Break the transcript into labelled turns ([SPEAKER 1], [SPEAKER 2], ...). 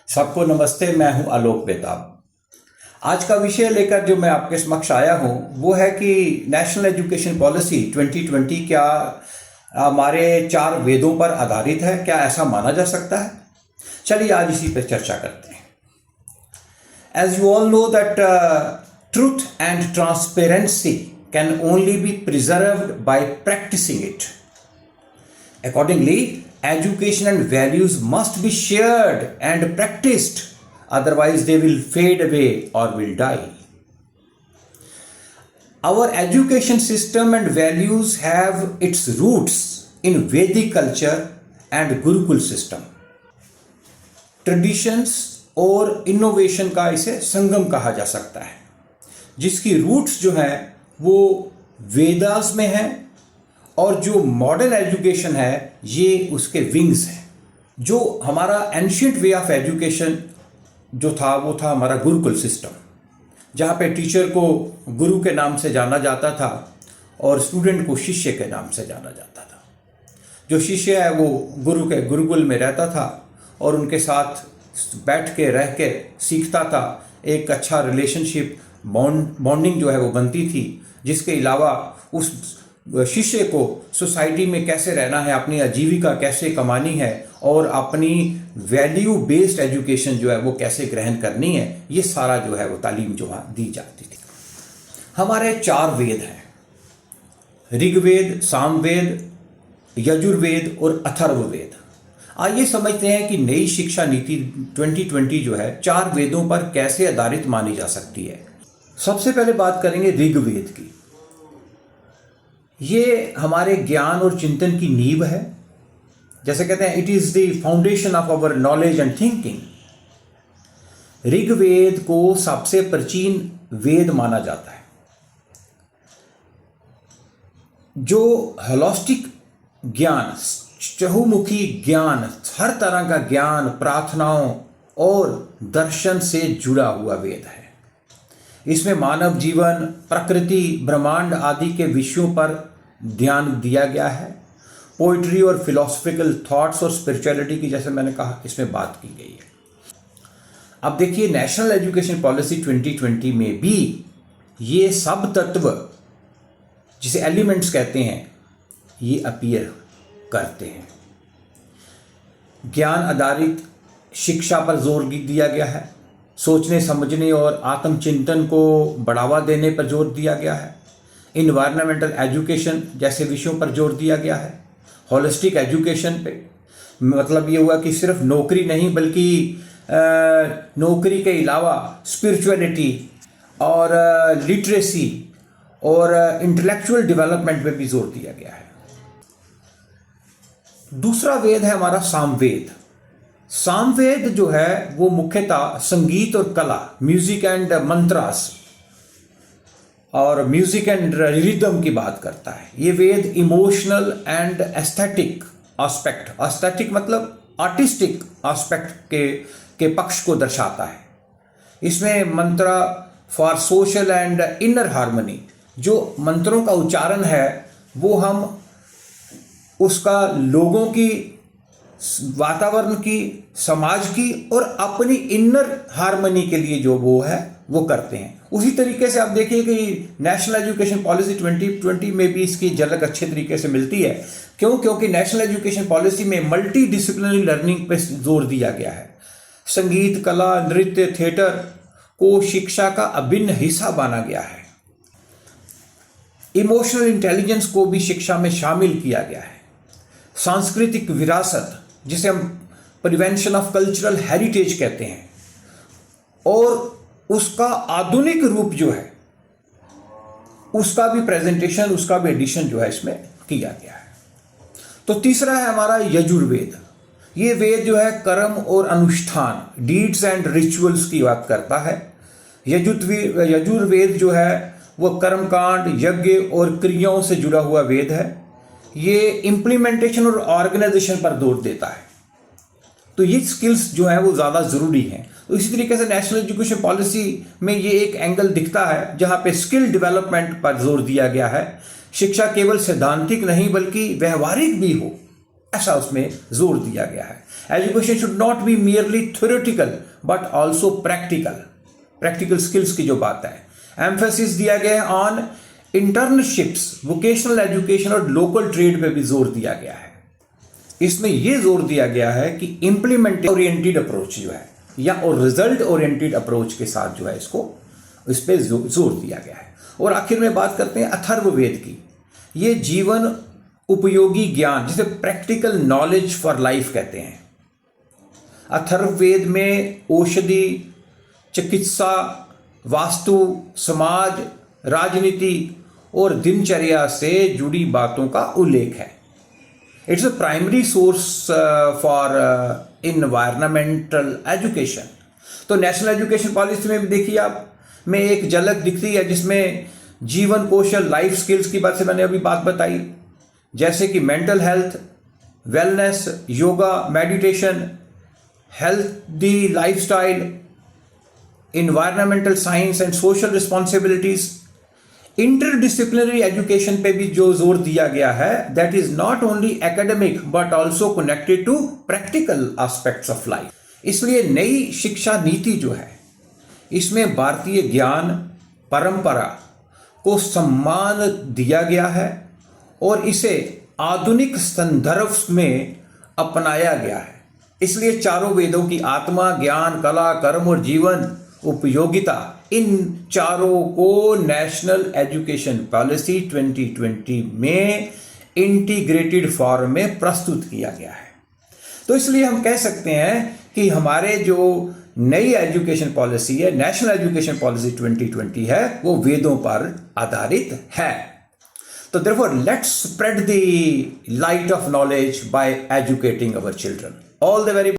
[SPEAKER 1] सबको नमस्ते। मैं हूं आलोक बेताब। आज का विषय लेकर जो मैं आपके समक्ष आया हूं वो है कि नेशनल एजुकेशन पॉलिसी 2020 क्या हमारे चार वेदों पर आधारित है, क्या ऐसा माना जा सकता है? चलिए आज इसी पर चर्चा करते हैं। As you all know that truth and transparency can only be preserved by practising it. Accordingly, education and values must be shared and practiced, otherwise, they will fade away or will die. Our education system and values have its roots in Vedic culture and Gurukul system. Traditions और innovation का इसे संगम कहा जा सकता है, जिसकी roots जो है वो वेदास में है और जो मॉडर्न एजुकेशन है ये उसके विंग्स हैं। जो हमारा एंशियंट वे ऑफ एजुकेशन जो था वो था हमारा गुरुकुल सिस्टम, जहाँ पे टीचर को गुरु के नाम से जाना जाता था और स्टूडेंट को शिष्य के नाम से जाना जाता था। जो शिष्य है वो गुरु के गुरुकुल में रहता था और उनके साथ बैठ के रह के सीखता था। एक अच्छा रिलेशनशिप बॉन्डिंग जो है वो बनती थी, जिसके अलावा उस शिष्य को सोसाइटी में कैसे रहना है, अपनी आजीविका कैसे कमानी है और अपनी वैल्यू बेस्ड एजुकेशन जो है वो कैसे ग्रहण करनी है, ये सारा जो है वो तालीम जो है दी जाती थी। हमारे चार वेद हैं, ऋग्वेद, सामवेद, यजुर्वेद और अथर्ववेद। आइए समझते हैं कि नई शिक्षा नीति 2020 जो है चार वेदों पर कैसे आधारित मानी जा सकती है। सबसे पहले बात करेंगे ऋग्वेद की। ये हमारे ज्ञान और चिंतन की नींव है। जैसे कहते हैं it is the foundation of our knowledge and thinking. Rigveda को सबसे प्राचीन वेद माना जाता है, जो होलिस्टिक ज्ञान, चहुमुखी ज्ञान, हर तरह का ज्ञान, प्रार्थनाओं और दर्शन से जुड़ा हुआ वेद है। इसमें मानव जीवन, प्रकृति, ब्रह्मांड आदि के विषयों पर ध्यान दिया गया है। पोइट्री और फिलोसफिकल थॉट्स और स्पिरिचुअलिटी की, जैसे मैंने कहा, इसमें बात की गई है। अब देखिए, नेशनल एजुकेशन पॉलिसी 2020 में भी ये सब तत्व, जिसे एलिमेंट्स कहते हैं, ये अपीयर करते हैं। ज्ञान आधारित शिक्षा पर जोर दिया गया है। सोचने समझने और आत्मचिंतन को बढ़ावा देने पर जोर दिया गया है। इन्वायरमेंटल एजुकेशन जैसे विषयों पर जोर दिया गया है। होलिस्टिक एजुकेशन पे मतलब ये हुआ कि सिर्फ नौकरी नहीं बल्कि नौकरी के अलावा स्पिरिचुअलिटी और लिटरेसी और इंटेलेक्चुअल डेवलपमेंट पे भी जोर दिया गया है। दूसरा वेद है हमारा सामवेद। सामवेद जो है वो मुख्यतः संगीत और कला, म्यूजिक एंड मंत्रास और म्यूजिक एंड रिदम की बात करता है। ये Veda emotional and aesthetic aspect, aesthetic मतलब आर्टिस्टिक एस्पेक्ट के पक्ष को दर्शाता है। इसमें mantra for social and inner harmony, जो मंत्रों का उच्चारण है वो हम उसका लोगों की, वातावरण की, समाज की और अपनी इनर हार्मनी के लिए जो वो है वो करते हैं। उसी तरीके से आप देखिए कि नेशनल एजुकेशन पॉलिसी 2020 में भी इसकी झलक अच्छे तरीके से मिलती है। क्यों? क्योंकि नेशनल एजुकेशन पॉलिसी में मल्टी डिसिप्लिनरी लर्निंग पे जोर दिया गया है। संगीत, कला, नृत्य, थिएटर को शिक्षा का अभिन्न हिस्सा माना गया है। इमोशनल इंटेलिजेंस को भी शिक्षा में शामिल किया गया है। सांस्कृतिक विरासत, जिसे हम प्रिवेंशन ऑफ कल्चरल हेरिटेज कहते हैं, और उसका आधुनिक रूप जो है उसका भी प्रेजेंटेशन, उसका भी एडिशन जो है इसमें किया गया है। तो तीसरा है हमारा यजुर्वेद। ये वेद जो है कर्म और अनुष्ठान, डीड्स एंड रिचुअल्स की बात करता है। यजुर्वेद जो है वो कर्मकांड, यज्ञ और क्रियाओं से जुड़ा हुआ वेद है। ये इम्प्लीमेंटेशन और ऑर्गेनाइजेशन पर जोर देता है। तो ये स्किल्स जो है वो ज़्यादा ज़रूरी हैं। तो इसी तरीके से नेशनल एजुकेशन पॉलिसी में ये एक एंगल दिखता है जहाँ पे स्किल डेवलपमेंट पर जोर दिया गया है। शिक्षा केवल सैद्धांतिक नहीं बल्कि व्यवहारिक भी हो, ऐसा उसमें जोर दिया गया है। Education should not be merely theoretical but also practical skills की जो बात है। एम्फेसिस दिया गया है ऑन इंटर्नशिप्स, वोकेशनल एजुकेशन और लोकल ट्रेड पे भी जोर दिया गया है। इसमें यह जोर दिया गया है कि इंप्लीमेंट ओरिएंटेड अप्रोच जो है या और रिजल्ट ओरिएंटेड अप्रोच के साथ जो है इस पे जोर दिया गया है। और आखिर में बात करते हैं अथर्ववेद की। ये जीवन उपयोगी ज्ञान, जिसे प्रैक्टिकल नॉलेज फॉर लाइफ कहते हैं। अथर्ववेद में औषधि, चिकित्सा, वास्तु, समाज, राजनीति और दिनचर्या से जुड़ी बातों का उल्लेख है। It's a primary source for environmental education. तो नेशनल एजुकेशन पॉलिसी में भी देखिए आप, में एक झलक दिखती है जिसमें जीवन कौशल, लाइफ स्किल्स की बात से मैंने अभी बात बताई, जैसे कि mental health, wellness, yoga, meditation, healthy lifestyle, environmental science and social responsibilities. Interdisciplinary education पे भी जो जोर दिया गया है, that is not only academic but also connected to practical aspects of life. इसलिए नई शिक्षा नीति जो है, इसमें भारतीय ज्ञान परंपरा को सम्मान दिया गया है और इसे आधुनिक संदर्भ में अपनाया गया है। इसलिए चारों वेदों की आत्मा, ज्ञान, कला, कर्म और जीवन उपयोगिता, इन चारों को नेशनल एजुकेशन पॉलिसी 2020 में इंटीग्रेटेड फॉर्म में प्रस्तुत किया गया है। तो इसलिए हम कह सकते हैं कि हमारे जो नई एजुकेशन पॉलिसी है, नेशनल एजुकेशन पॉलिसी 2020 है, वो वेदों पर आधारित है। तो therefore let's spread the light of knowledge by educating our children. All the very